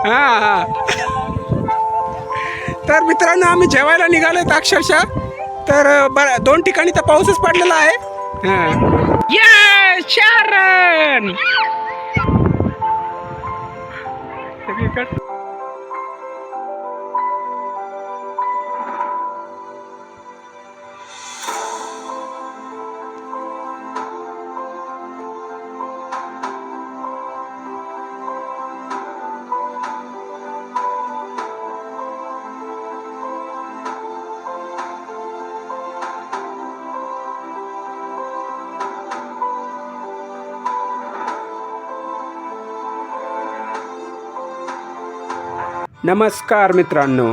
हां. तर मित्रांनो आम्ही जेवायला निघालोत अक्षरशः. तर दोन ठिकाणी तर पाऊसच पडलेला आहे. हां. ये शरण नमस्कार मित्रांनो,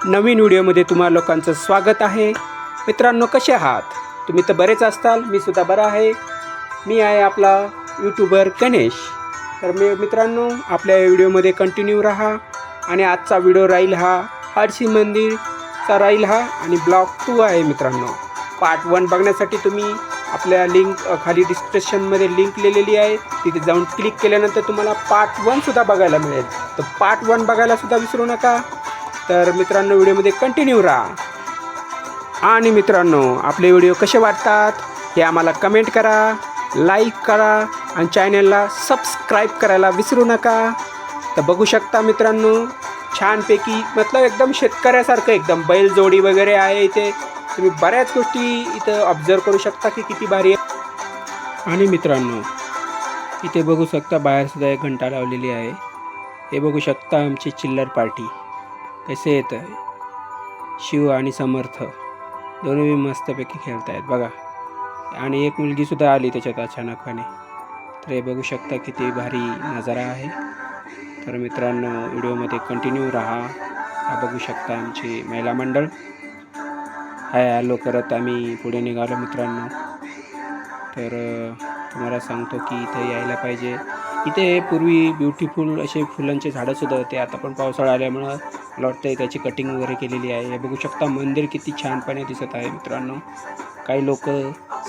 नवीन व्हिडिओमध्ये तुम्हा लोकांचं स्वागत आहे. मित्रांनो, कसे आहात तुम्ही? तर बरेच असताल. मी सुद्धा बरा आहे. मी आहे आपला यूट्यूबर गणेश. तर मित्रांनो, आपल्या व्हिडिओमध्ये कंटिन्यू राहा. आणि आजचा व्हिडिओ राहील हा हडशी मंदिरचा राहील हा, आणि ब्लॉग 2 आहे मित्रांनो. पार्ट 1 बघण्यासाठी तुम्ही आपल्या लिंक खाली डिस्क्रिप्शनमध्ये लिंक लिहिलेली आहे, तिथे जाऊन क्लिक केल्यानंतर तुम्हाला पार्ट 1सुद्धा बघायला मिळेल. तर पार्ट 1 बघायलासुद्धा विसरू नका. तर मित्रांनो, व्हिडिओमध्ये कंटिन्यू राहा. आणि मित्रांनो, आपले व्हिडिओ कसे वाटतात हे आम्हाला कमेंट करा, लाईक करा आणि चॅनलला सबस्क्राईब करायला विसरू नका. तर बघू शकता मित्रांनो, छानपैकी मतलब एकदम शेतकऱ्यासारखं एकदम बैलजोडी वगैरे आहे इथे. तुम्ही बऱ्याच गोष्टी इथं ऑब्झर्व करू शकता की किती भारी आहे. आणि मित्रांनो, इथे बघू शकता बाहेरसुद्धा एक घंटा लावलेली आहे. हे बघू शकता आमची चिल्लर पार्टी कसे येत आहे. शिव आणि समर्थ दोन्ही मस्तपैकी खेळत आहेत बघा. आणि एक मुलगीसुद्धा आली त्याच्यात अचानकपणे. तर हे बघू शकता किती भारी नजारा आहे. तर मित्रांनो, व्हिडिओमध्ये कंटिन्यू राहा. हा बघू शकता आमची महिला मंडळ हॅलो करत आम्ही पुढे निघालो मित्रांनो. तर तुम्हाला सांगतो की इथे यायला पाहिजे. इथे पूर्वी ब्युटिफुल असे फुलांचे झाडंसुद्धा होते. आता पण पावसाळा आल्यामुळं मला वाटतं त्याची कटिंग वगैरे केलेली आहे. हे बघू शकता मंदिर किती छानपणे दिसत आहे मित्रांनो. काही लोक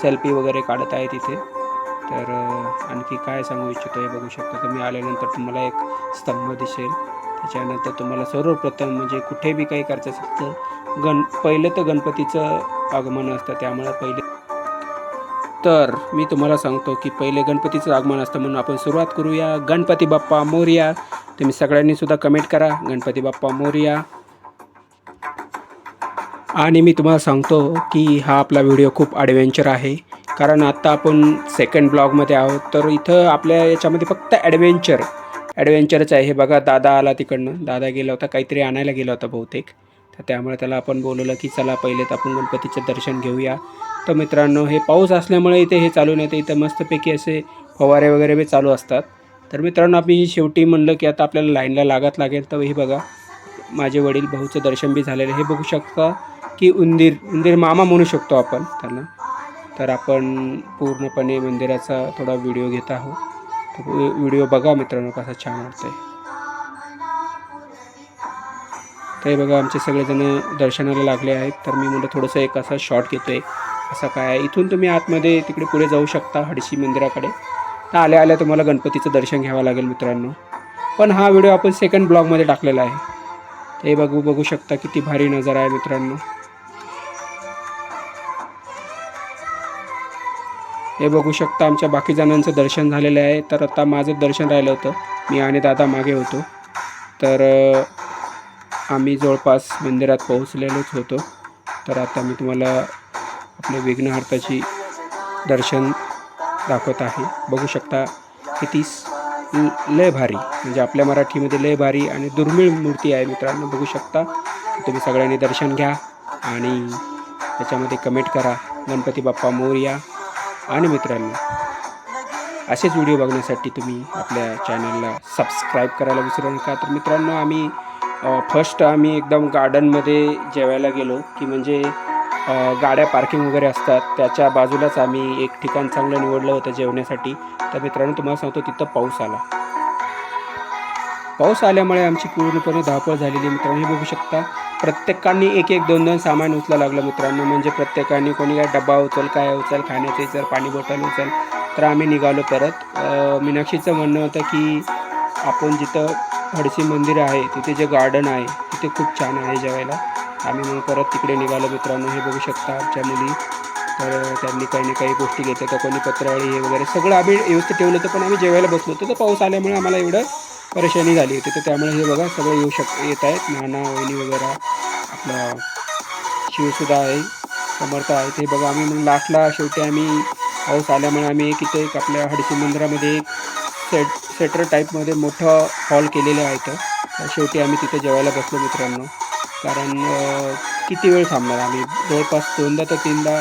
सेल्फी वगैरे काढत आहेत इथे. तर आणखी काय सांगू इच्छितो हे बघू शकता तुम्ही. आल्यानंतर तुम्हाला एक स्तंभ दिसेल. त्याच्यानंतर तुम्हाला सर्वप्रथम म्हणजे कुठे बी काही करायचं असेल तर पहिलं तर गणपतीचं आगमन असतं. त्यामुळं पहिले तर मी तुम्हाला सांगतो की पहिले गणपतीचं आगमन असतं, म्हणून आपण सुरुवात करूया. गणपती बाप्पा मोरया. तुम्ही सगळ्यांनीसुद्धा कमेंट करा गणपती बाप्पा मोरया. आणि मी तुम्हाला सांगतो की हा आपला व्हिडिओ खूप ॲडव्हेंचर आहे, कारण आत्ता आपण सेकंड ब्लॉगमध्ये आहोत. तर इथं आपल्या याच्यामध्ये फक्त ॲडव्हेंचरच आहे. हे बघा, दादा आला तिकडनं. दादा गेला होता, काहीतरी आणायला गेला होता बहुतेक. तर त्यामुळे त्याला आपण बोलवलं की चला पहिले तर आपण गणपतीचं दर्शन घेऊया. तर मित्रांनो, हे पाऊस असल्यामुळे इथे हे चालू नाही. तर इथं मस्तपैकी असे फवारे वगैरे बी चालू असतात. तर मित्रांनो, आम्ही शेवटी म्हणलं की आता आपल्याला लाईनला लागेल. तर हे बघा, माझे वडील भाऊचं दर्शन बी झालेलं. हे बघू शकता की उंदीर मामा म्हणू शकतो आपण त्यांना. तर आपण पूर्णपणे मंदिराचा थोडा व्हिडिओ घेत आहोत. तर व्हिडिओ बघा मित्रांनो, कसा छान वाटतं आहे. तर हे बघा, आमचे सगळेजण दर्शनाला लागले आहेत. तर मी म्हणलं थोडंसं एक असा शॉट घेतो आहे. असं काय आहे, इथून तुम्ही आतमध्ये तिकडे पुढे जाऊ शकता हडशी मंदिराकडे. तर आल्या तुम्हाला गणपतीचं दर्शन घ्यावं लागेल मित्रांनो. पण हा व्हिडिओ आपण सेकंड ब्लॉगमध्ये टाकलेला आहे. ते बघू शकता किती भारी नजारा आहे मित्रांनो. हे बघू शकता आमच्या बाकी जणांचं दर्शन झालेलं आहे. तर आता माझं दर्शन राहिलं होतं. मी आणि दादा मागे होतो. तर आम्ही जवळपास मंदिरात पोहोचलेलोच होतो. तर आता मी तुम्हाला आपले विघ्नहर्ताची दर्शन दाखवत आहे. बघू शकता किती लय भारी, म्हणजे आपल्या मराठीमध्ये लय भारी आणि दुर्मिळ मूर्ती आहे मित्रांनो. बघू शकता. तुम्ही सगळ्यांनी दर्शन घ्या आणि त्याच्यामध्ये कमेंट करा गणपती बाप्पा मोरया. आणि मित्रांनो, असेच व्हिडिओ बघण्यासाठी तुम्ही आपल्या चॅनलला सबस्क्राईब करायला विसरू नका. तर मित्रांनो, आम्ही फर्स्ट एकदम गार्डनमध्ये जेवायला गेलो की म्हणजे गाड्या पार्किंग वगैरे असतात त्याच्या बाजूलाच आम्ही एक ठिकाण चांगलं निवडलं होतं जेवण्यासाठी. तर मित्रांनो, तुम्हाला सांगतो तिथं पाऊस आल्यामुळे आमची पूर्णपणे धावपळ झालेली मित्रांनो. हे बघू शकता, प्रत्येकाने एक दोन सामान उचला लागलं मित्रांनो. म्हणजे प्रत्येकाने कोणी काय डब्बा उचल, काय उचल, खाण्याचं उचल, पाणी बॉटल उचल. तर आम्ही निघालो परत. मीनाक्षीचं म्हणणं होतं की आपण जिथं हडसी मंदिर आहे, तिथे जे गार्डन आहे तिथे खूप छान आहे जेवायला. आम्ही मग परत तिकडे निघालो मित्रांनो. हे बघू शकता आमच्या मुली. तर त्यांनी काही ना काही गोष्टी घेतल्या, तर कोणी पत्रावळी हे वगैरे सगळं आम्ही व्यवस्थित ठेवलं होतं. पण आम्ही जेवायला बसलो होतो, तर पाऊस आल्यामुळे आम्हाला एवढं परेशानी झाली होती. तर त्यामुळे हे बघा सगळे येत आहेत. नाना वहिनी वगैरे, आपला शिवसुद्धा आहे, समर्थ आहे. ते बघा आम्ही मग लास्टला शेवटी आम्ही पाऊस आल्यामुळे आम्ही इथे एक आपल्या हडसी मंदिरामध्ये एक सेटर टाईपमध्ये मोठं हॉल केलेलं आहे इथं. तर शेवटी आम्ही तिथे जेवायला बसलो मित्रांनो. कारण किती वेळ थांबणार आम्ही. जवळपास 2दा तर 3दा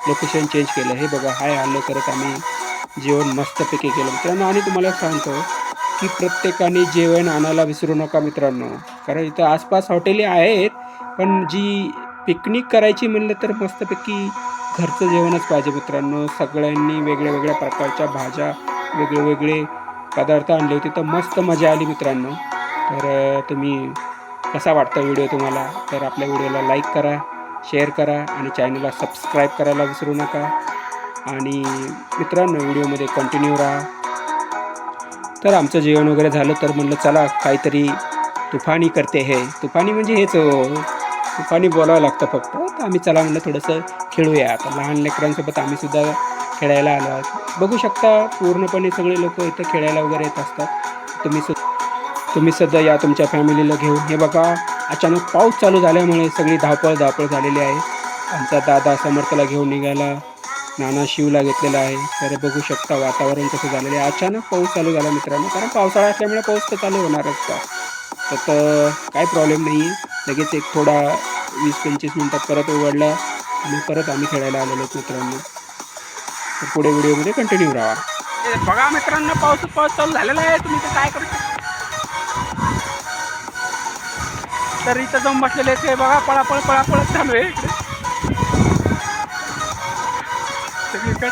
लोकेशन चेंज केलं. हे बघा हाय आलं करत आम्ही जेवण मस्तपैकी केलं मित्रांनो. आणि तुम्हाला सांगतो की प्रत्येकाने जेवण आणायला विसरू नका मित्रांनो. कारण इथं आसपास हॉटेली आहेत, पण जी पिकनिक करायची म्हणलं तर मस्तपैकी घरचं जेवणच पाहिजे मित्रांनो. सगळ्यांनी वेगळ्या वेगळ्या प्रकारच्या भाज्या, वेगळे पदार्थ आणले होते, तर मस्त मजा आली मित्रांनो. तर तुम्ही कसा वाटता व्हिडिओ तुम्हाला? तर आपल्या व्हिडिओला लाईक करा, शेअर करा आणि चॅनलला सबस्क्राईब करायला विसरू नका. आणि मित्रांनो व्हिडिओमध्ये कंटिन्यू राहा. तर आमचं जेवण वगैरे झालं, तर म्हणलं चला काहीतरी तुफानी करते हे. तुफानी म्हणजे हेच तुफानी बोलावं लागतं फक्त. तर आम्ही चला म्हणलं थोडंसं खेळूया. आता लहान लेकरांसोबत आम्हीसुद्धा खेळायला आलो आहोत. बघू शकता पूर्णपणे सगळे लोकं इथं खेळायला वगैरे येत असतात. तुम्ही सुद्धा या तुमच्या फॅमिलीला घेऊन. हे बघा अचानक पाऊस चालू झाल्यामुळे सगळी धावपळ झालेली आहे. आमचा दादा समर्थला घेऊन निघाला, नाना शिवला घेतलेला आहे. तर बघू शकता वातावरण कसं झालेलं आहे. अचानक पाऊस चालू झाला मित्रांनो. कारण पावसाळा असल्यामुळे पाऊस तर चालू होणारच का. तर काही प्रॉब्लेम नाही आहे. लगेच एक थोडा 20-25 मिनिटात परत उघडला आणि परत आम्ही खेळायला आलेलो आहोत मित्रांनो. तर पुढे व्हिडिओमध्ये कंटिन्यू राहा. बघा मित्रांनो पाऊस चालू झालेला आहे. तुम्ही तर काय करू शकता. तर इथं जाऊन बसलेले ते बघा पळापळ चालू आहे इकडे सगळीकडे.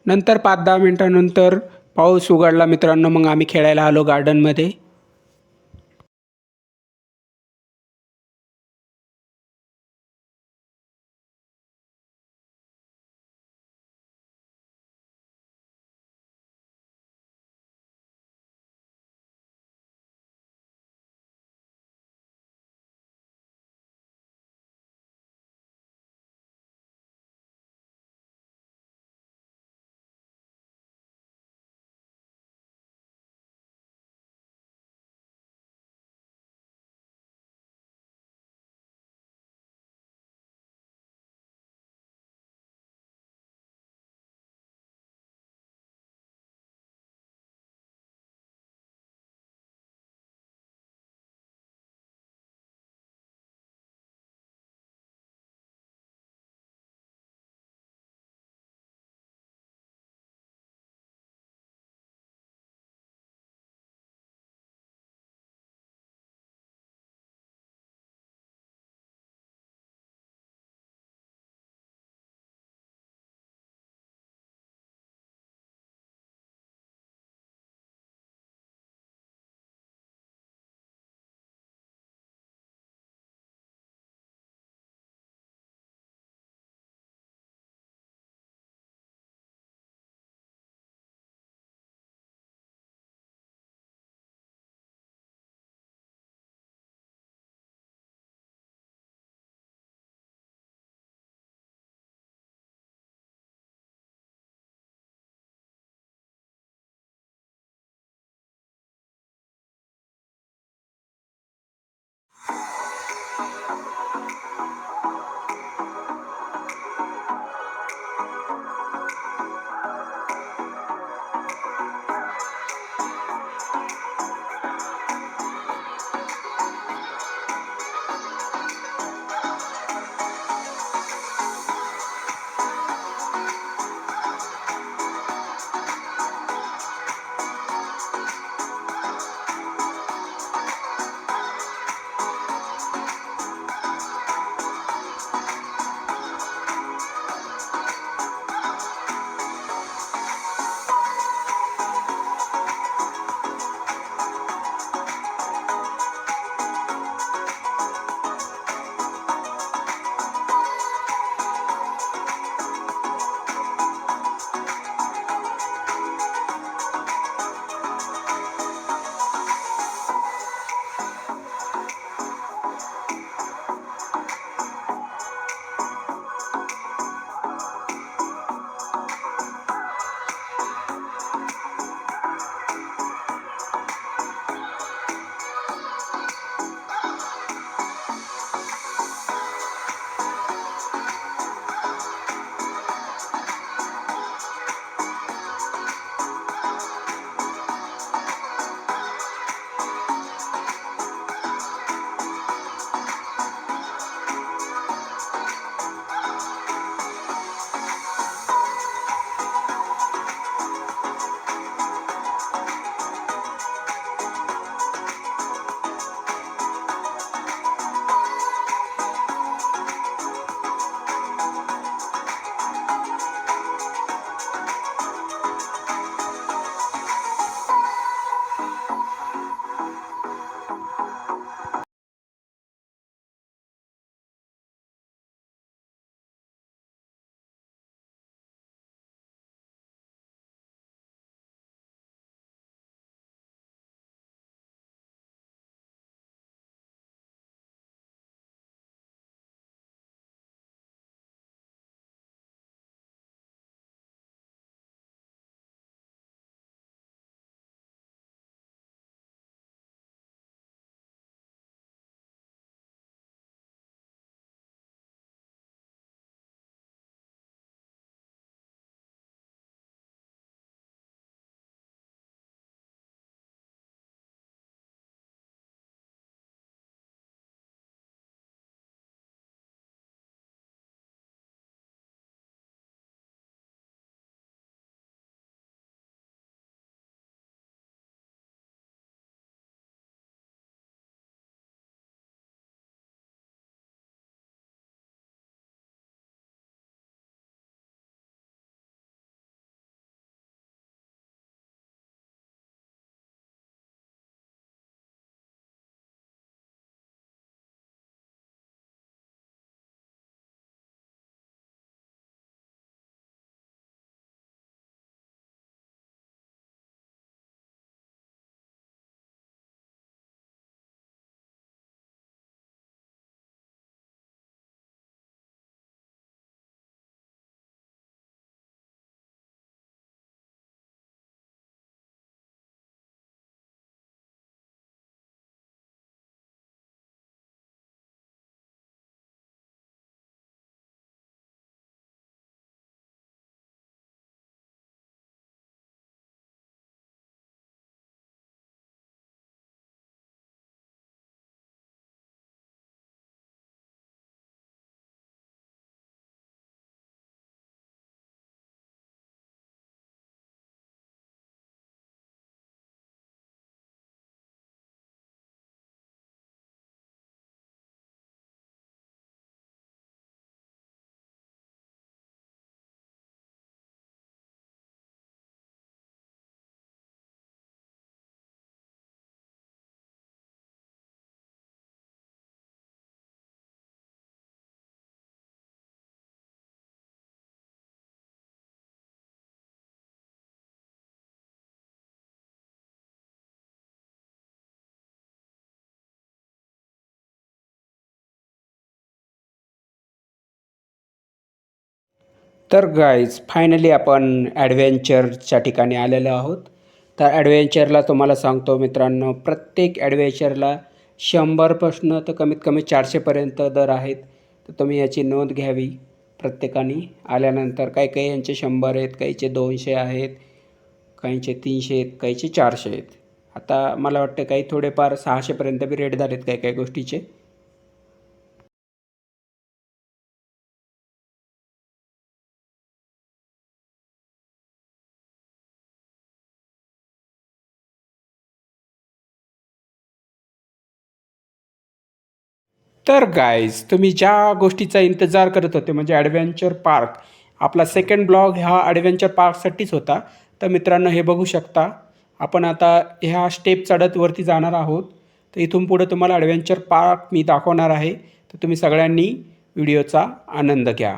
नंतर 5-10 मिनिटानंतर पाऊस उघडला मित्रांनो. मग आम्ही खेळायला आलो गार्डनमध्ये. तर गाईज फायनली आपण ॲडव्हेंचरच्या ठिकाणी आलेलो आहोत. तर ॲडव्हेंचरला तुम्हाला सांगतो मित्रांनो, प्रत्येक ॲडव्हेंचरला 100पासून तर कमीत कमी 400पर्यंत दर आहेत. तर तुम्ही याची नोंद घ्यावी प्रत्येकाने आल्यानंतर. काही काही यांचे 100 आहेत, काहीचे 200 आहेत, काहींचे 300 आहेत, काहीचे 400 आहेत. आता मला वाटतं काही थोडेफार 600पर्यंत बी रेट झालेत काही काही गोष्टीचे. तर गाईज, तुम्ही ज्या गोष्टीचा इंतजार करत होते म्हणजे ॲडव्हेंचर पार्क, आपला सेकंड ब्लॉग हा ॲडव्हेंचर पार्कसाठीच होता. तर मित्रांनो, हे बघू शकता, आपण आता ह्या स्टेप चढत वरती जाणार आहोत. तर इथून पुढे तुम्हाला ॲडव्हेंचर पार्क मी दाखवणार आहे. तर तुम्ही सगळ्यांनी व्हिडिओचा आनंद घ्या.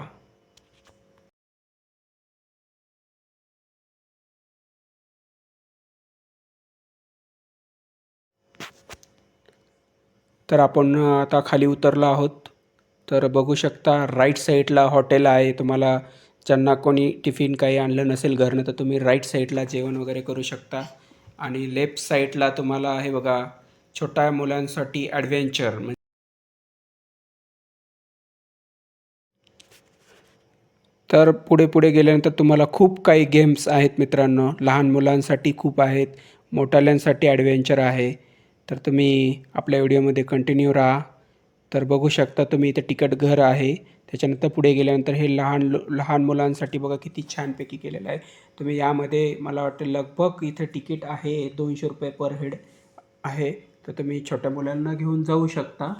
तर आपण आता खाली उतरलो आहोत. तर बघू शकता राईट साईडला हॉटेल आहे. तुम्हाला ज्यांना कोणी टिफिन काही आणलं नसेल घरनं तर तुम्ही राईट साईडला जेवण वगैरे करू शकता. आणि लेफ्ट साईडला तुम्हाला हे बघा, छोट्या मुलांसाठी ॲडव्हेंचर. तर पुढे पुढे गेल्यानंतर तुम्हाला खूप काही गेम्स आहेत मित्रांनो. लहान मुलांसाठी खूप आहेत, मोठाल्यांसाठी ॲडव्हेंचर आहे. तर तुम्ही आपल्या व्हिडिओमध्ये कंटिन्यू राहा. तर बघू शकता तुम्ही इथे तिकीट घर आहे. त्याच्यानंतर पुढे गेल्यानंतर हे लहान मुलांसाठी बघा किती छानपैकी केलेलं आहे. तुम्ही यामध्ये मला वाटतं लगभग इथे तिकीट आहे ₹200 पर हेड आहे. तर तुम्ही छोट्या मुलांना घेऊन जाऊ शकता.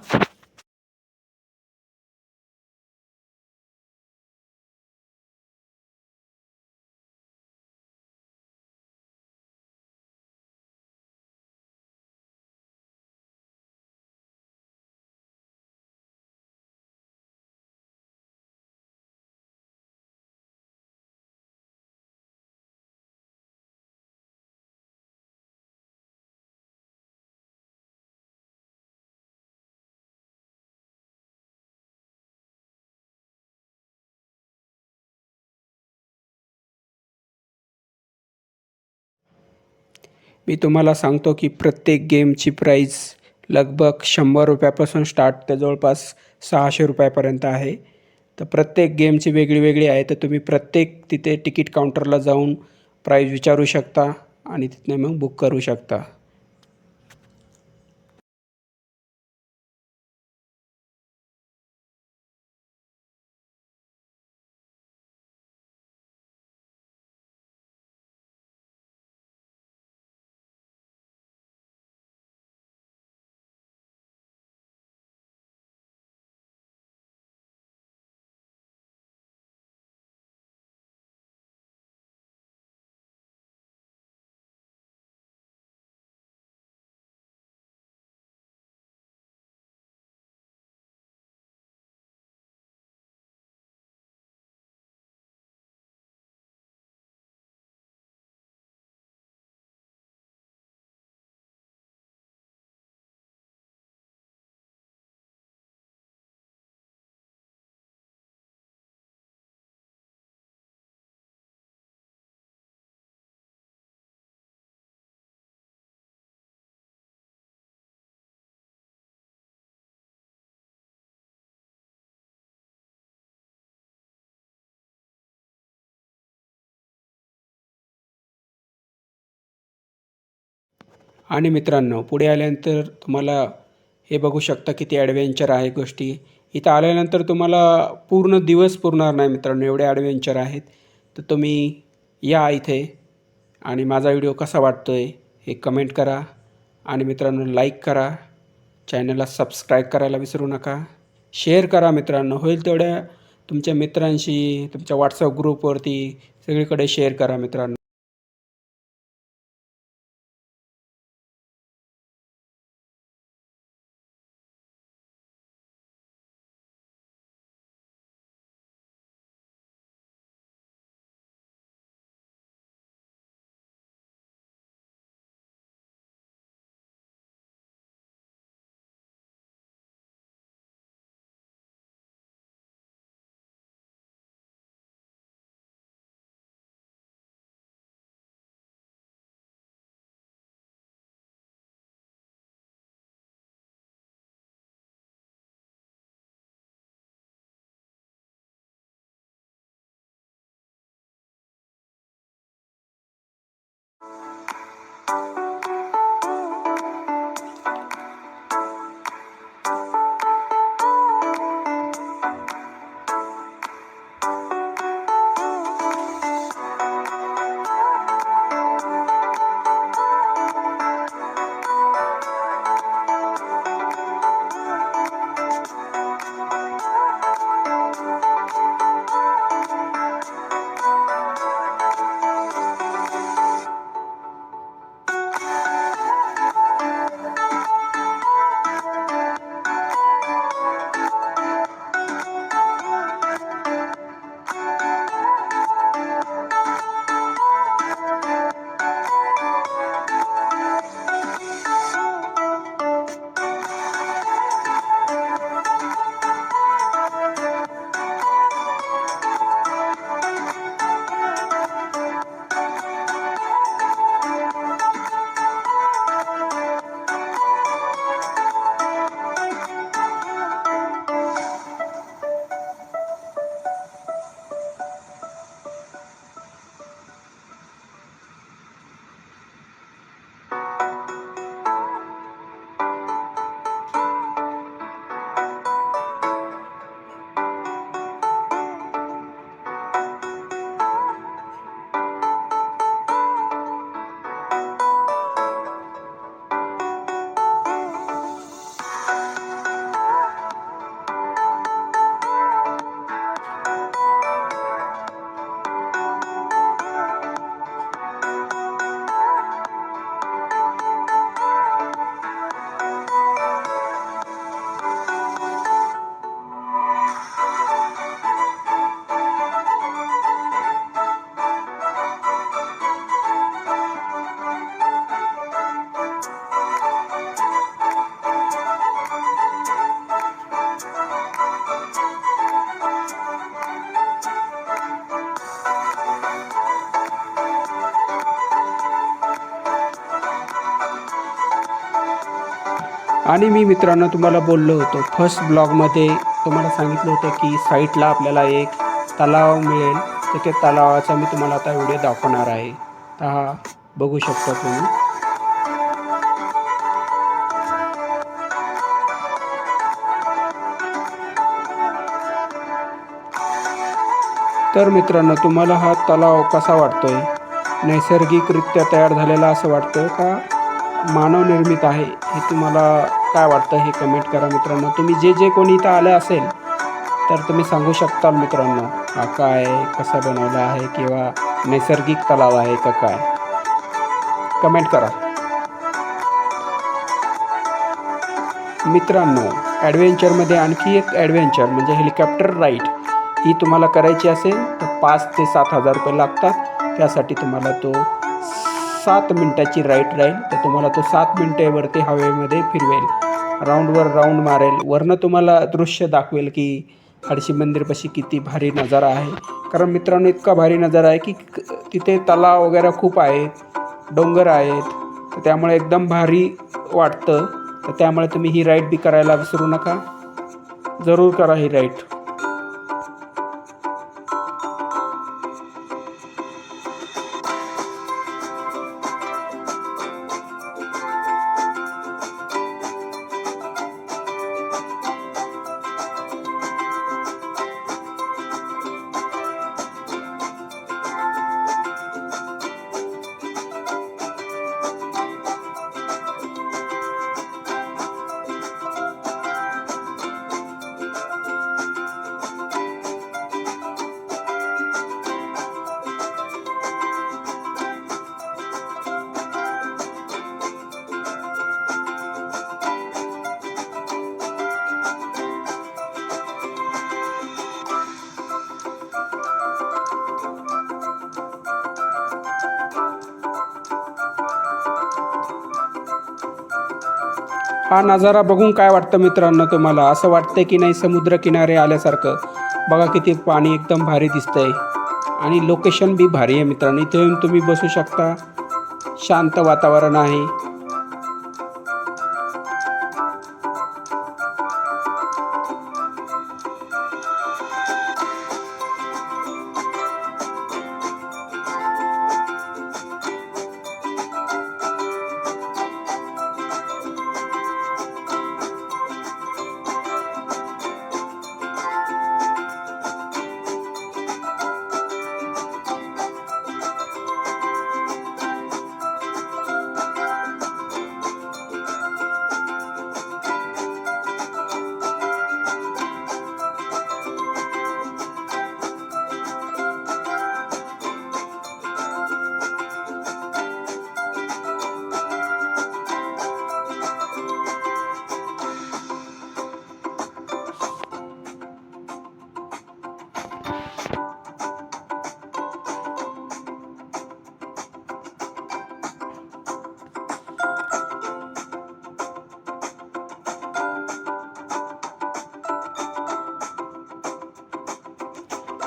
मी तुम्हाला सांगतो की प्रत्येक गेमची प्राईस लगभग ₹100 स्टार्ट ते जवळपास ₹600 आहे. तर प्रत्येक गेमची वेगळी वेगळी आहे. तर तुम्ही प्रत्येक तिथे तिकीट काउंटरला जाऊन प्राईस विचारू शकता आणि तिथनं मग बुक करू शकता. आणि मित्रांनो, पुढे आल्यानंतर तुम्हाला हे बघू शकता किती ॲडव्हेंचर आहे गोष्टी. इथं आल्यानंतर तुम्हाला पूर्ण दिवस पुरणार नाही मित्रांनो, एवढे ॲडव्हेंचर आहेत. तर तुम्ही या इथे आणि माझा व्हिडिओ कसा वाटतो आहे हे कमेंट करा. आणि मित्रांनो, लाईक करा, चॅनलला सबस्क्राईब करायला विसरू नका. शेअर करा मित्रांनो, होईल तेवढ्या तुमच्या मित्रांशी, तुमच्या व्हॉट्सअप ग्रुपवरती सगळीकडे शेअर करा मित्रांनो. आणि मी मित्रांनो तुम्हाला बोललो होतो फर्स्ट ब्लॉगमध्ये तुम्हाला सांगितलं होतं की साईटला आपल्याला एक तलाव मिळेल, तर त्या तलावाचा मी तुम्हाला आता व्हिडिओ दाखवणार आहे. तर हा बघू शकता तुम्ही. तर मित्रांनो तुम्हाला हा तलाव कसा वाटतोय? नैसर्गिकरित्या तयार झालेला असं वाटतं का मानवनिर्मित आहे? हे तुम्हाला काय वाटतं हे कमेंट करा मित्रांनो. तुम्ही जे कोणी इथं आलं असेल तर तुम्ही सांगू शकताल मित्रांनो, हा काय कसा बनवला आहे किंवा नैसर्गिक तलाव आहे का काय, कमेंट करा मित्रांनो. ॲडव्हेंचरमध्ये आणखी एक ॲडव्हेंचर म्हणजे हेलिकॉप्टर राईड ही तुम्हाला करायची असेल तर 5 ते 7,000 रुपये लागतात. त्यासाठी तुम्हाला तो 7 मिनटाची राईड राहील. तर तुम्हाला तो 7 मिनटावरती हवेमध्ये फिरवेल, राऊंडवर राऊंड मारेल. वरनं तुम्हाला दृश्य दाखवेल की हडशी मंदिरपाशी किती भारी नजारा आहे. कारण मित्रांनो इतका भारी नजारा आहे की तिथे तलाव वगैरे खूप आहेत, डोंगर आहेत, तर त्यामुळे एकदम भारी वाटतं. तर त्यामुळे तुम्ही ही राईड बी करायला विसरू नका. जरूर करा ही राईड. हा नजारा बघून काय वाटतं मित्रांनो तुम्हाला? असं वाटतं की नाही समुद्रकिनारे आल्यासारखं? बघा किती पाणी एकदम भारी दिसतंय आणि लोकेशन बी भारी आहे मित्रांनो. इथे येऊन तुम्ही बसू शकता, शांत वातावरण आहे.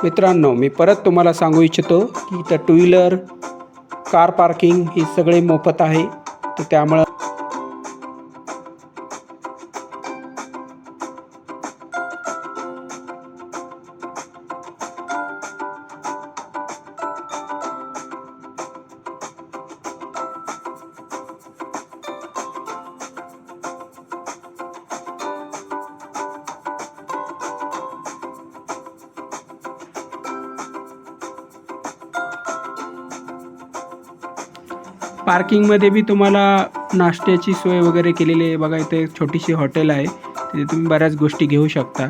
मित्रांनो, मी परत तुम्हाला सांगू इच्छितो की इथं टू व्हीलर, कार पार्किंग ही सगळे मोफत आहे. तर त्यामुळं पार्किंगमध्ये बी तुम्हाला नाश्त्याची सोय वगैरे केलेली आहे. बघा इथे एक छोटीशी हॉटेल आहे, तिथे तुम्ही बऱ्याच गोष्टी घेऊ शकता.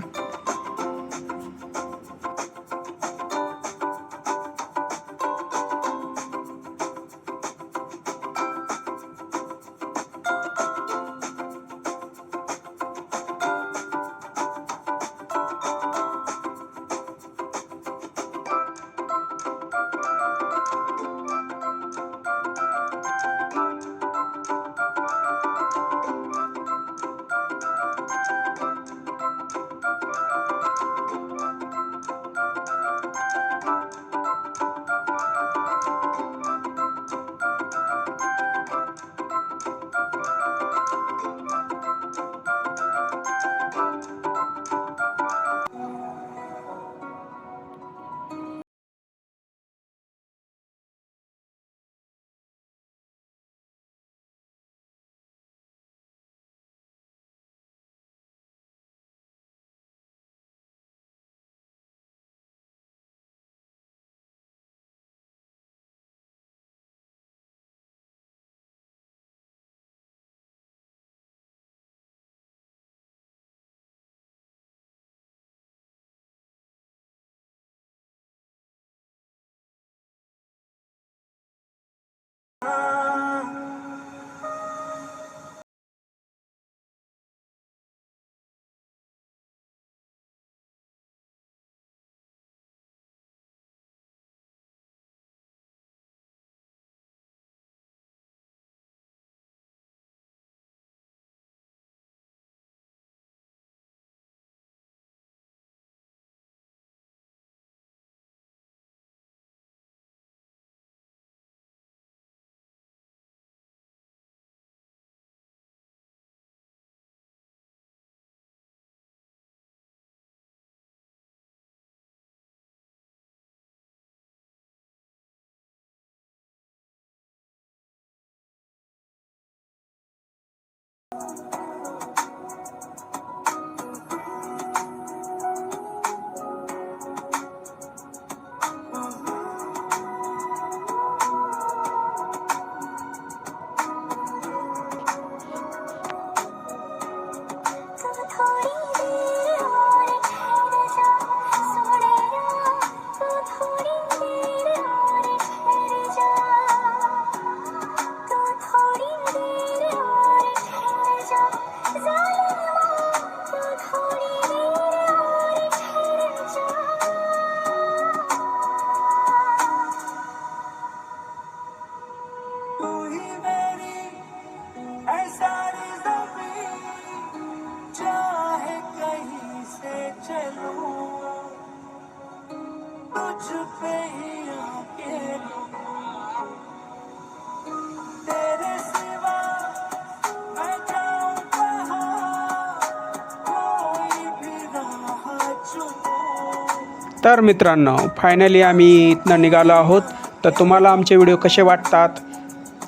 तर मित्रांनो, फायनली आम्ही इथनं निघालो आहोत. तर तुम्हाला आमचे व्हिडिओ कसे वाटतात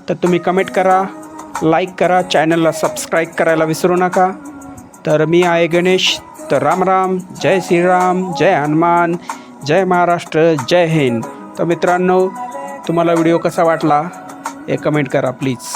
तर तुम्ही कमेंट करा, लाईक करा, चॅनलला सबस्क्राईब करायला विसरू नका. तर मी आहे गणेश. तर राम राम, जय श्रीराम, जय हनुमान, जय महाराष्ट्र, जय हिंद. तर मित्रांनो, तुम्हाला व्हिडिओ कसा वाटला हे कमेंट करा प्लीज.